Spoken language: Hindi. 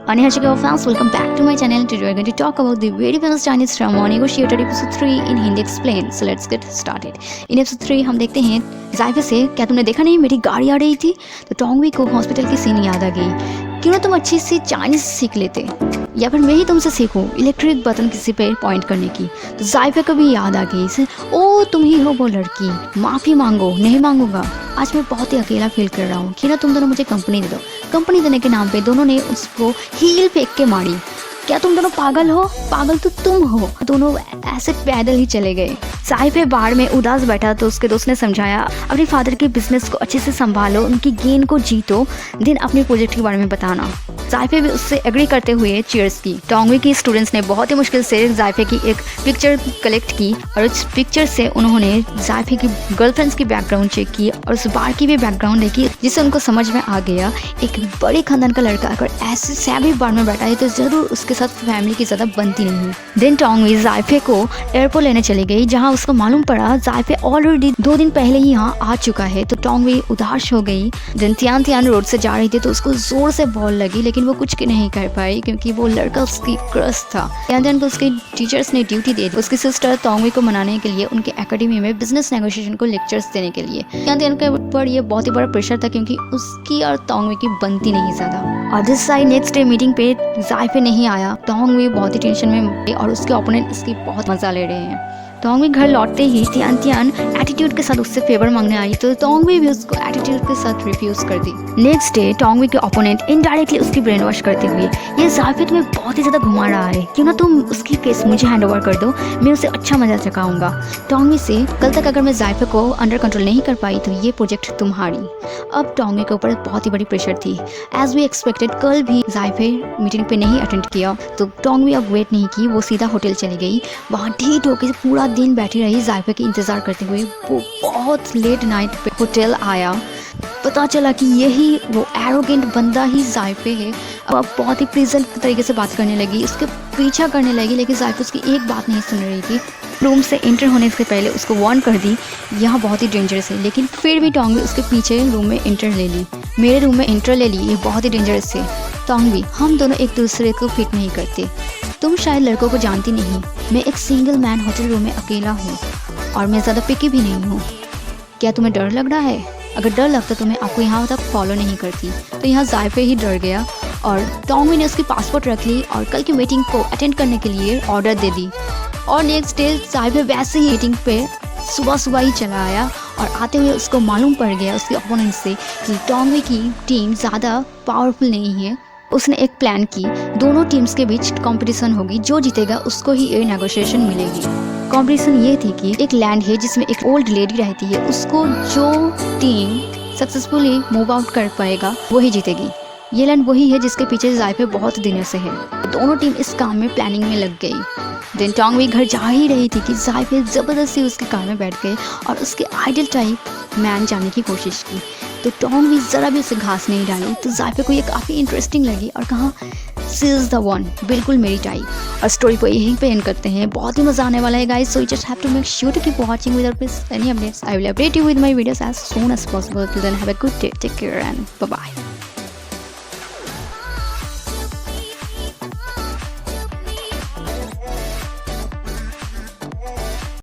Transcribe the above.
Annyeonghaseyo fans, welcome back to my channel. Today we are going to talk about the very famous Chinese drama Negotiator episode 3 in Hindi Explained. So let's get started. In episode 3 हम देखते हैं जायफे से, क्या तुमने देखा नहीं मेरी गाड़ी आ रही थी? तो टोंगवी को हॉस्पिटल की सीन याद आ गई। क्यों ना तुम अच्छी सी चाइनीज सीख लेते, या फिर मैं ही तुमसे सीखूं इलेक्ट्रिक बटन किसी पे पॉइंट करने की। तो जायफे को भी याद आ गई इसे, ओ तुम ही हो वो लड़की, माफ़ी मांगो। नहीं मांगूंगा, आज मैं बहुत ही अकेला फील कर रहा हूँ। क्यों ना तुम दोनों मुझे कंपनी दे दो। कंपनी देने के नाम पे दोनों ने उसको हील फेंक के मारी। क्या तुम दोनों पागल हो? पागल तो तुम हो। दोनों ऐसे पैदल ही चले गए। जायफे बार में उदास बैठा तो उसके दोस्त ने समझाया, अपने फादर के बिजनेस को अच्छे से संभालो, उनकी गेन को जीतो, दिन अपने प्रोजेक्ट के बारे में बताना। जायफे भी उससे एग्री करते हुए चीयर्स की। टोंगवी की स्टूडेंट्स ने बहुत ही मुश्किल से जायफे की एक पिक्चर कलेक्ट की और उस पिक्चर से उन्होंने जायफे की गर्लफ्रेंड्स की बैकग्राउंड चेक की और उस बार की भी बैकग्राउंड देखी, जिससे उनको समझ में आ गया एक बड़े खानदान का लड़का अगर ऐसे सैवी बार में बैठा है तो जरूर उसके साथ फैमिली की ज़्यादा बनती नहीं। देन टोंगवी जायफे को एयरपोर्ट लेने चली गई, जहाँ उसको मालूम पड़ा जायफे ऑलरेडी 2 दिन पहले ही यहाँ आ चुका है। तो टोंगवी उदास हो गई। देन तियान रोड से जा रही थी तो उसको जोर से बॉल लगी, लेकिन वो कुछ नहीं कर पाई क्योंकि वो लड़का उसकी क्रश था। तियान को उसके टीचर्स ने ड्यूटी दे दी उसकी सिस्टर टोंगवी को मनाने के लिए उनके एकेडमी में बिजनेस नेगोशिएशन को लेक्चर्स देने के लिए। तियान के ऊपर ये बहुत ही बड़ा प्रेशर था क्योंकि उसकी और टोंगवी की बनती नहीं ज़्यादा। और this side next day meeting पे जायफे नहीं आया। टोंगवी बहुत ही टेंशन में और उसके ओपोनेंट इसकी बहुत मजा ले रहे हैं। टोंगवी घर लौटते ही तियान एटीट्यूड के साथ उससे फेवर मांगने आई, तो टोंगवी भी उसको एटीट्यूड के साथ रिफ्यूज कर दी। नेक्स्ट डे टोंगवी के ओपोनेंट इनडायरेक्टली उसकी ब्रेन वॉश करते हुए, ये जायफे तुम्हें बहुत ही ज़्यादा घुमा रहा है, क्यों ना तुम उसकी केस मुझे हैंड ओवर कर दो, मैं उसे अच्छा मजा चखाऊंगा। टोंगवी से, कल तक अगर मैं जायफे को अंडर कंट्रोल नहीं कर पाई तो ये प्रोजेक्ट तुम्हारी। अब टोंगवी के ऊपर बहुत ही बड़ी प्रेशर थी। एज वी एक्सपेक्टेड कल भी जायफे मीटिंग पे नहीं अटेंड किया, तो टोंगवी अब वेट नहीं की, वो सीधा होटल चली गई। वहाँ ढीठ होकर पूरा दिन बैठी रही जायफे के इंतज़ार करते हुए। वो बहुत लेट नाइट पे होटल आया, पता चला कि यही वो एरोगेंट बंदा ही जायफे है। अब बहुत ही प्लीजेंट तरीके से बात करने लगी, उसके पीछा करने लगी, लेकिन जायफे उसकी एक बात नहीं सुन रही थी। रूम से एंटर होने से पहले उसको वार्न कर दी यहाँ बहुत ही डेंजरस है, लेकिन फिर भी टोंगवी उसके पीछे रूम में एंटर ले ली। मेरे रूम में एंटर ले ली, ये बहुत ही डेंजरस है। टोंगवी, हम दोनों एक दूसरे को फिट नहीं करते। तुम शायद लड़कों को जानती नहीं, मैं एक सिंगल मैन होटल रूम में अकेला हूँ और मैं ज़्यादा पिकी भी नहीं हूँ। क्या तुम्हें डर लग रहा है? अगर डर लगता तो मैं आपको यहाँ तक फॉलो नहीं करती। तो यहाँ जायफे ही डर गया और टोंगवी ने उसकी पासपोर्ट रख ली और कल की मीटिंग को अटेंड करने के लिए ऑर्डर दे दी। और नेक्स्ट डे जायफे वैसे ही मीटिंग पे सुबह ही चला आया और आते हुए उसको मालूम पड़ गया उसके ओपोनेंट से कि टोंगवी की टीम ज़्यादा पावरफुल नहीं है। उसने एक प्लान की, दोनों टीम्स के बीच कंपटीशन होगी, जो जीतेगा उसको ही ये नेगोशिएशन मिलेगी। कंपटीशन ये थी कि एक लैंड है जिसमें एक ओल्ड लेडी रहती है, उसको जो टीम सक्सेसफुली मूव आउट कर पाएगा वही जीतेगी। ये लैंड वही है जिसके पीछे जायफे बहुत दिनों से है। दोनों टीम इस काम में प्लानिंग में लग गई। देन टोंगवी घर जा ही रही थी कि जायफे ज़बरदस्ती उसके कार में बैठ गए और उसके आइडियल टाइप मैन जाने की कोशिश की। तो टोंगवी ज़रा भी उसे घास नहीं डाली, तो जायफे को ये काफ़ी इंटरेस्टिंग लगी और कहा शी इज़ द वन, बिल्कुल मेरी टाइप। और स्टोरी को यहीं पे एंड करते हैं। बहुत ही मज़ा आने वाला है guys, so you just have to make sure to keep watching without miss any updates. I will update you with my videos as soon as possible. Till then have a good day, take care and bye bye.